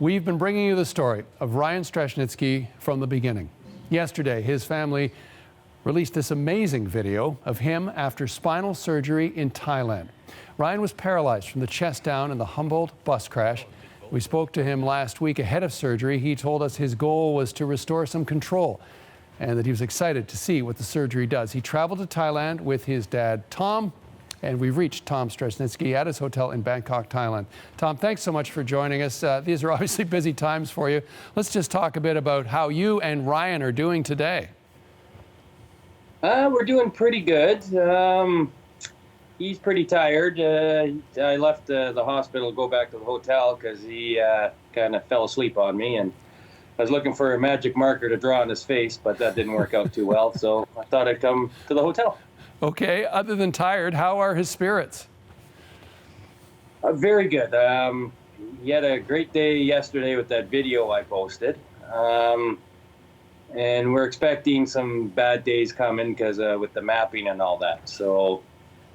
We've been bringing you the story of Ryan Streshnitsky from the beginning. Yesterday, his family released this amazing video of him after spinal surgery in Thailand. Ryan was paralyzed from the chest down in the Humboldt bus crash. We spoke to him last week ahead of surgery. He told us his goal was to restore some control and that he was excited to see what the surgery does. He traveled to Thailand with his dad, Tom, and we've reached Tom Streshnitsky at his hotel in Bangkok, Thailand. Tom, thanks so much for joining us. These are obviously busy times for you. Let's just talk a bit about how you and Ryan are doing today. We're doing pretty good. He's pretty tired. I left the hospital to go back to the hotel because he kind of fell asleep on me, and I was looking for a magic marker to draw on his face, but that didn't work out too well, so I thought I'd come to the hotel. Okay, other than tired, how are his spirits? Very good. He had a great day yesterday with that video I posted. And we're expecting some bad days coming because with the mapping and all that. So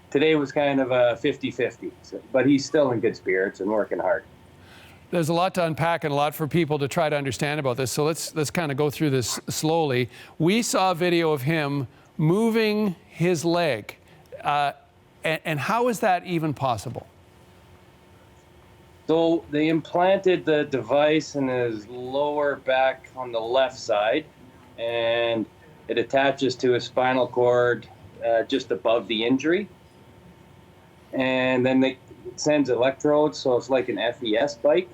today was kind of a 50-50, but he's still in good spirits and working hard. There's a lot to unpack and a lot for people to try to understand about this. So let's kind of go through this slowly. We saw a video of him moving his leg. And how is that even possible? So they implanted the device in his lower back on the left side, and it attaches to his spinal cord just above the injury. And then it sends electrodes, so it's like an FES bike.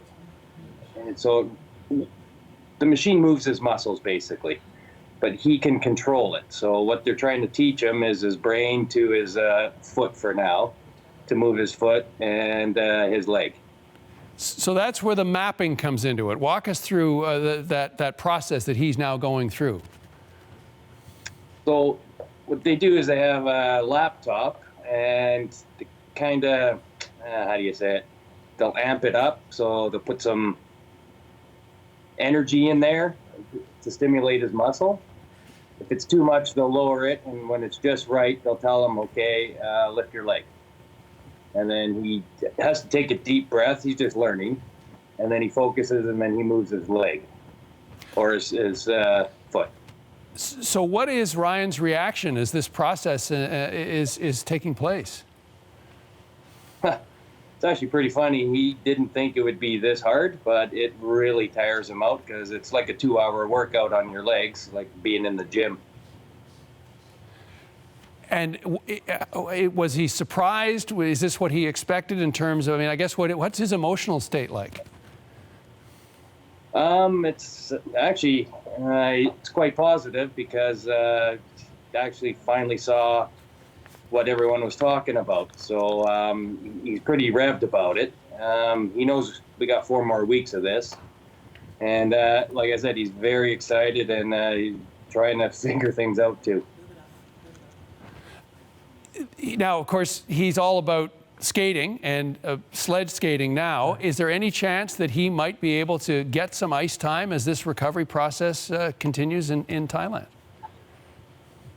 And so the machine moves his muscles, basically, but he can control it. So what they're trying to teach him is his brain to his foot for now, to move his foot and his leg. So that's where the mapping comes into it. Walk us through that process that he's now going through. So what they do is they have a laptop, and they kind of, how do you say it? They'll amp it up, so they'll put some energy in there to stimulate his muscle. If it's too much, they'll lower it, and when it's just right, they'll tell him, okay, lift your leg. And then he has to take a deep breath. He's just learning. And then he focuses, and then he moves his leg or his foot. So what is Ryan's reaction as this process is taking place? It's actually pretty funny. He didn't think it would be this hard, but it really tires him out because it's like a 2-hour workout on your legs, like being in the gym. And was he surprised? Is this what he expected in terms of, I mean, I guess what's his emotional state like? It's actually, it's quite positive because actually finally saw what everyone was talking about. So he's pretty revved about it. He knows we got 4 more weeks of this. And like I said, he's very excited, and he's trying to figure things out too. Now, of course, he's all about skating and sled skating now. Is there any chance that he might be able to get some ice time as this recovery process continues in Thailand?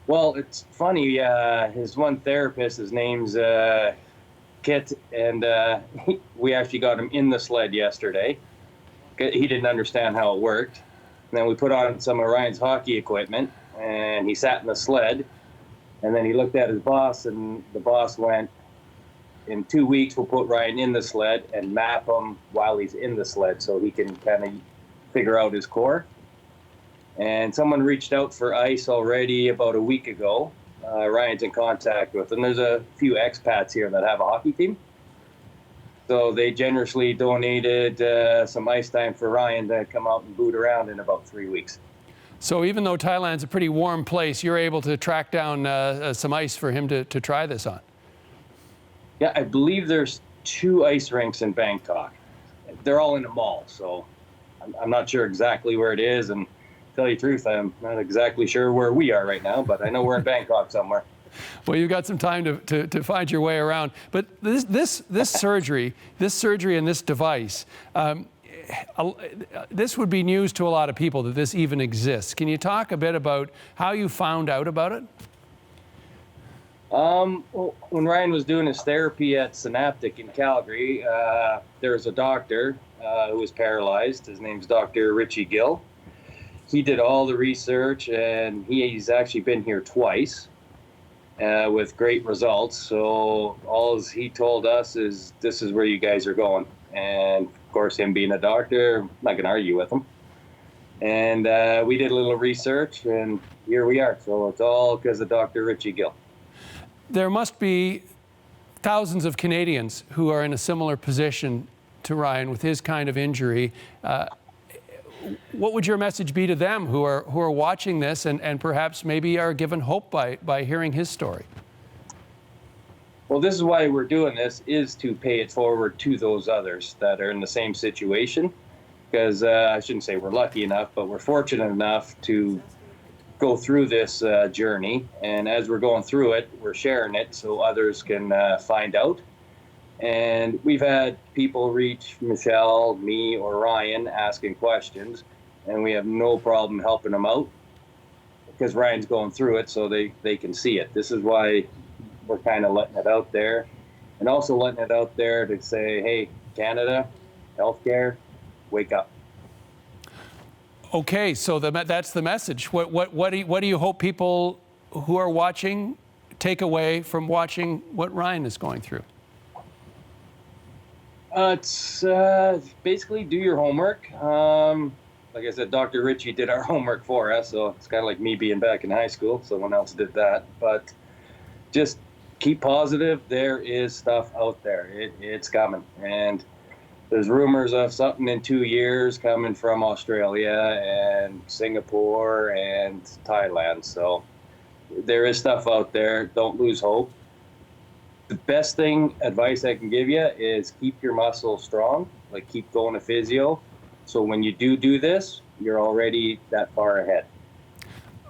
Well, it's funny. His one therapist, his name's Kit, and we actually got him in the sled yesterday. He didn't understand how it worked. And then we put on some of Ryan's hockey equipment, and he sat in the sled. And then he looked at his boss, and the boss went, in 2 weeks, we'll put Ryan in the sled and map him while he's in the sled so he can kind of figure out his core. And someone reached out for ice already about a week ago. Ryan's in contact with, and there's a few expats here that have a hockey team. So they generously donated some ice time for Ryan to come out and boot around in about 3 weeks. So even though Thailand's a pretty warm place, you're able to track down some ice for him to try this on. Yeah, I believe there's 2 ice rinks in Bangkok. They're all in a mall, so I'm not sure exactly where it is. And to tell you the truth, I'm not exactly sure where we are right now, but I know we're in Bangkok somewhere. Well, you've got some time to find your way around. But this surgery and this device, this would be news to a lot of people that this even exists. Can you talk a bit about how you found out about it? Well, when Ryan was doing his therapy at Synaptic in Calgary, there was a doctor who was paralyzed. His name's Dr. Richie Gill. He did all the research, and he's actually been here twice with great results. So all he told us is, this is where you guys are going. And of course, him being a doctor, I'm not going to argue with him. And we did a little research, and here we are. So it's all because of Dr. Richie Gill. There must be thousands of Canadians who are in a similar position to Ryan with his kind of injury. What would your message be to them who are watching this and perhaps maybe are given hope by hearing his story? Well, this is why we're doing this, is to pay it forward to those others that are in the same situation. Because I shouldn't say we're lucky enough, but we're fortunate enough to go through this journey. And as we're going through it, we're sharing it so others can find out. And we've had people reach Michelle, me, or Ryan asking questions, and we have no problem helping them out because Ryan's going through it so they can see it. This is why we're kind of letting it out there, and also letting it out there to say, hey, Canada, healthcare, wake up. Okay, so that's the message. What do you hope people who are watching take away from watching what Ryan is going through? It's basically do your homework. Like I said, Dr. Richie did our homework for us, so it's kind of like me being back in high school. Someone else did that. But just keep positive. There is stuff out there. It's coming. And there's rumors of something in 2 years coming from Australia and Singapore and Thailand. So there is stuff out there. Don't lose hope. The best advice I can give you is keep your muscles strong, like keep going to physio. So when you do this, you're already that far ahead.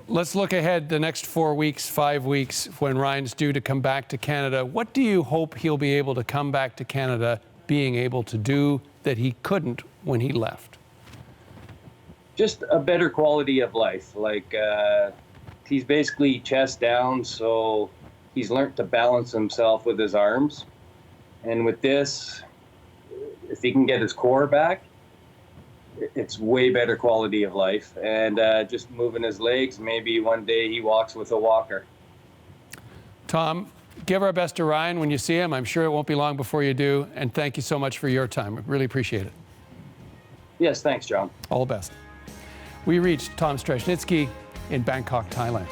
Let's look ahead the next 4 weeks, 5 weeks, when Ryan's due to come back to Canada. What do you hope he'll be able to come back to Canada being able to do that he couldn't when he left? Just a better quality of life. Like he's basically chest down, so he's learned to balance himself with his arms. And with this, if he can get his core back, it's way better quality of life. And just moving his legs, maybe one day he walks with a walker. Tom, give our best to Ryan when you see him. I'm sure it won't be long before you do. And thank you so much for your time. I really appreciate it. Yes, thanks, John. All the best. We reached Tom Streshnitsky in Bangkok, Thailand.